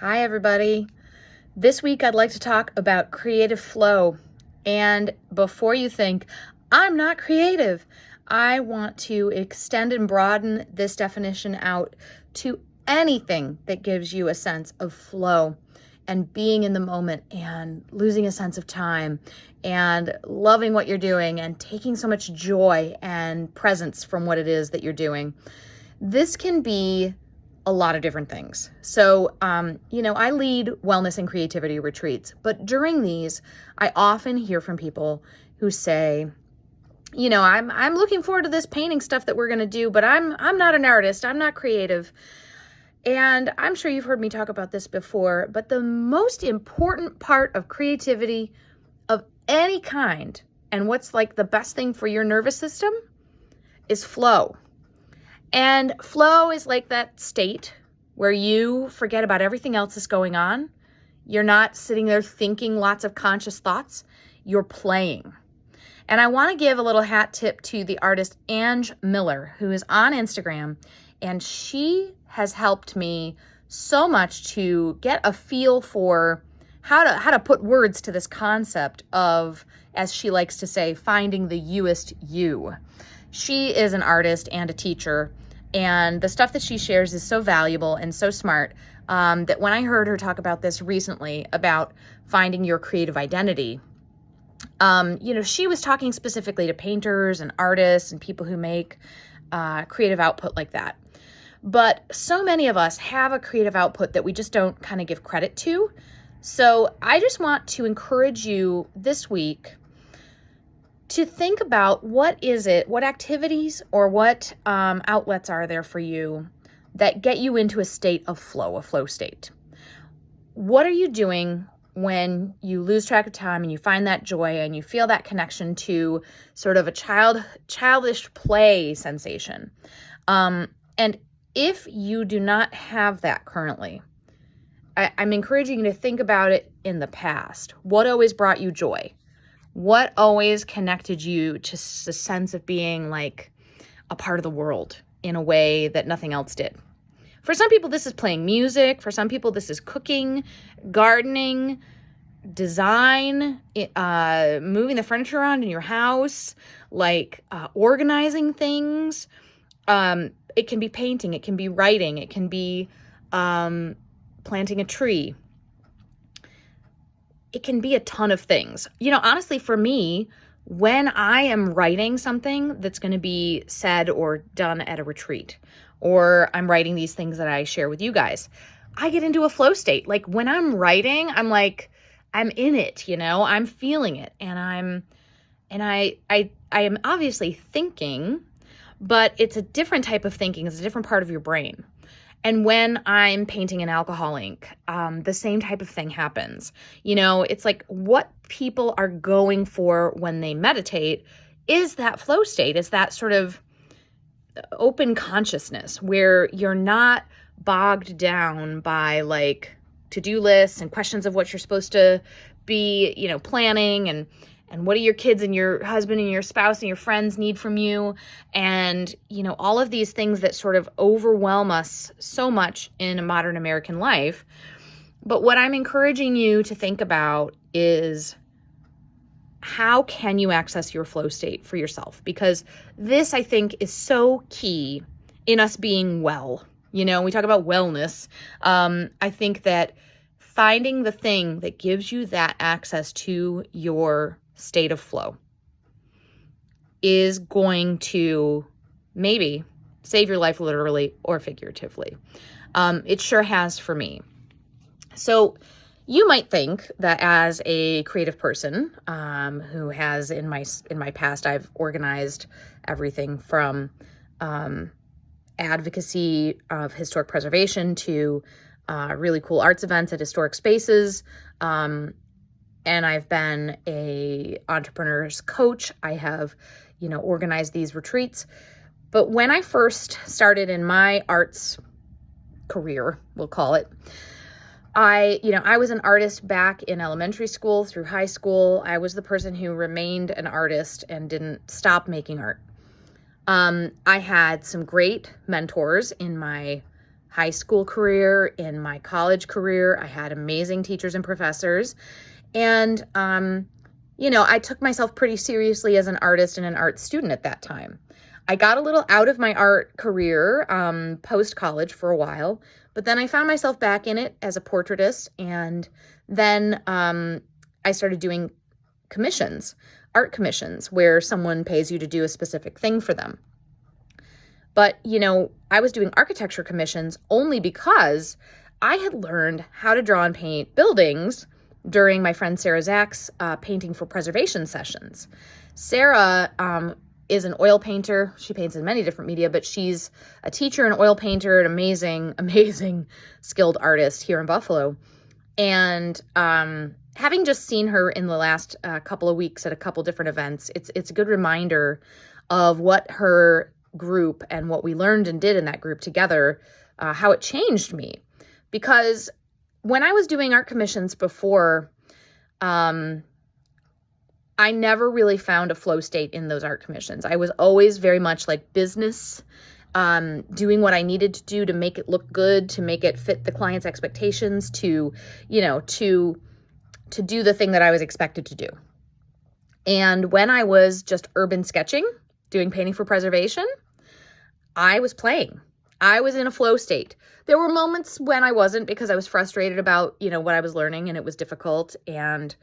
Hi, everybody. This week, I'd like to talk about creative flow. And before you think, I'm not creative, I want to extend and broaden this definition out to anything that gives you a sense of flow and being in the moment and losing a sense of time and loving what you're doing and taking so much joy and presence from what it is that you're doing. This can be a lot of different things. So, I lead wellness and creativity retreats, but during these, I often hear from people who say, I'm looking forward to this painting stuff that we're going to do, but I'm not an artist. I'm not creative. And I'm sure you've heard me talk about this before, but the most important part of creativity of any kind, and what's like the best thing for your nervous system, is flow. And flow is like that state where you forget about everything else that's going on. You're not sitting there thinking lots of conscious thoughts. You're playing. And I want to give a little hat tip to the artist Ange Miller, who is on Instagram. And she has helped me so much to get a feel for how to put words to this concept of, as she likes to say, finding the youest you. She is an artist and a teacher, and the stuff that she shares is so valuable and so smart that when I heard her talk about this recently, about finding your creative identity, she was talking specifically to painters and artists and people who make creative output like that. But so many of us have a creative output that we just don't kind of give credit to. So I just want to encourage you this week to think about what activities or what outlets are there for you that get you into a state of flow, a flow state. What are you doing when you lose track of time and you find that joy and you feel that connection to sort of a childish play sensation? And if you do not have that currently, I'm encouraging you to think about it in the past. What always brought you joy? What always connected you to the sense of being like a part of the world in a way that nothing else did? For some people, this is playing music. For some people, this is cooking, gardening, design, moving the furniture around in your house, organizing things. It can be painting. It can be writing. It can be planting a tree. It can be a ton of things. Honestly, for me, when I am writing something that's going to be said or done at a retreat, or I'm writing these things that I share with you guys, I get into a flow state. Like when I'm writing, I'm in it, I'm feeling it. And I am obviously thinking, but it's a different type of thinking. It's a different part of your brain. And when I'm painting in alcohol ink, the same type of thing happens. It's like what people are going for when they meditate is that flow state, is that sort of open consciousness where you're not bogged down by like to-do lists and questions of what you're supposed to be, planning and what do your kids and your husband and your spouse and your friends need from you? And, all of these things that sort of overwhelm us so much in modern American life. But what I'm encouraging you to think about is how can you access your flow state for yourself? Because this, I think, is so key in us being well. We talk about wellness. I think that finding the thing that gives you that access to your state of flow is going to maybe save your life literally or figuratively. It sure has for me. So you might think that as a creative person who has in my past, I've organized everything from advocacy of historic preservation to really cool arts events at historic spaces. And I've been a entrepreneur's coach. I have, organized these retreats. But when I first started in my arts career, we'll call it, I was an artist back in elementary school through high school. I was the person who remained an artist and didn't stop making art. I had some great mentors in my high school career, in my college career. I had amazing teachers and professors. And, I took myself pretty seriously as an artist and an art student at that time. I got a little out of my art career post-college for a while, but then I found myself back in it as a portraitist. And then I started doing commissions, art commissions, where someone pays you to do a specific thing for them. But, I was doing architecture commissions only because I had learned how to draw and paint buildings during my friend Sarah Zach's painting for preservation sessions. Sarah is an oil painter. She paints in many different media, but she's a teacher, an oil painter, an amazing, amazing skilled artist here in Buffalo. And having just seen her in the last couple of weeks at a couple different events, it's a good reminder of what her group and what we learned and did in that group together, how it changed me. Because when I was doing art commissions before, I never really found a flow state in those art commissions. I was always very much like business, doing what I needed to do to make it look good, to make it fit the client's expectations, to do the thing that I was expected to do. And when I was just urban sketching, doing painting for preservation, I was playing. I was in a flow state. There were moments when I wasn't, because I was frustrated about, what I was learning, and it was difficult, and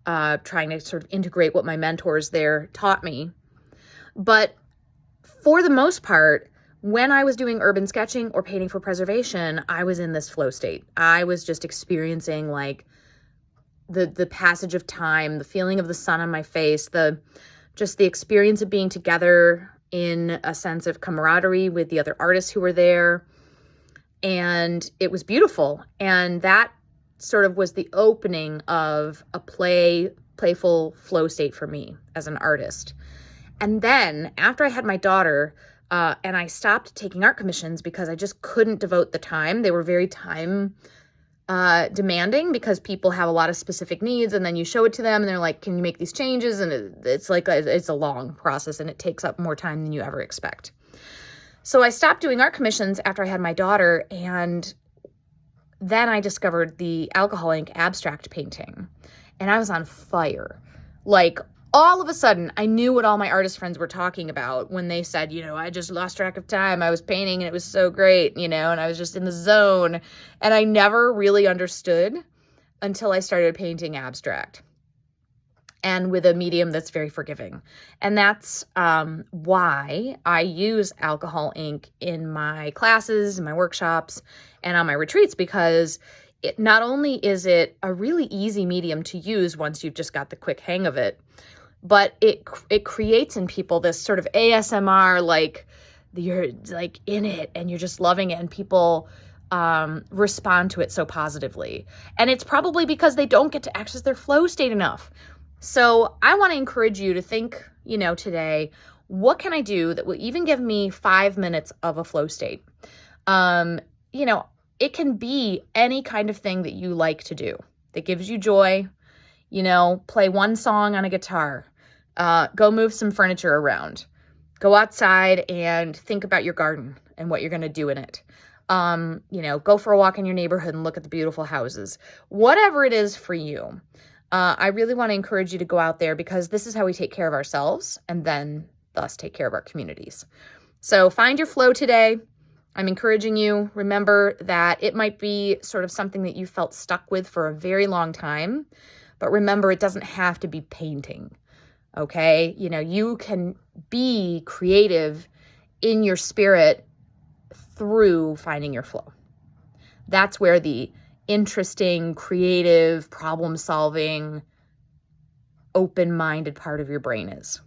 trying to sort of integrate what my mentors there taught me. But for the most part, when I was doing urban sketching or painting for preservation, I was in this flow state. I was just experiencing like the passage of time, the feeling of the sun on my face, the experience of being together in a sense of camaraderie with the other artists who were there. And it was beautiful. And that sort of was the opening of a playful flow state for me as an artist. And then after I had my daughter, and I stopped taking art commissions because I just couldn't devote the time. They were very time demanding, because people have a lot of specific needs, and then you show it to them and they're like, can you make these changes? And it's a long process, and it takes up more time than you ever expect. So I stopped doing art commissions after I had my daughter, and then I discovered the alcohol ink abstract painting, and I was on fire. Like, all of a sudden, I knew what all my artist friends were talking about when they said, I just lost track of time. I was painting and it was so great, and I was just in the zone. And I never really understood until I started painting abstract, and with a medium that's very forgiving. And that's why I use alcohol ink in my classes, in my workshops, and on my retreats, because not only is it a really easy medium to use once you've just got the quick hang of it, but it creates in people this sort of ASMR, like you're like in it and you're just loving it, and people respond to it so positively. And it's probably because they don't get to access their flow state enough. So I want to encourage you to think, today, what can I do that will even give me 5 minutes of a flow state? It can be any kind of thing that you like to do that gives you joy. Play one song on a guitar, go move some furniture around, go outside and think about your garden and what you're going to do in it. Go for a walk in your neighborhood and look at the beautiful houses, whatever it is for you. I really want to encourage you to go out there, because this is how we take care of ourselves, and then thus take care of our communities. So find your flow today. I'm encouraging you. Remember that it might be sort of something that you felt stuck with for a very long time, but remember, it doesn't have to be painting, okay? You can be creative in your spirit through finding your flow. That's where the interesting, creative, problem-solving, open-minded part of your brain is.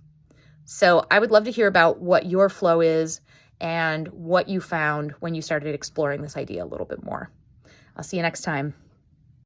So I would love to hear about what your flow is and what you found when you started exploring this idea a little bit more. I'll see you next time.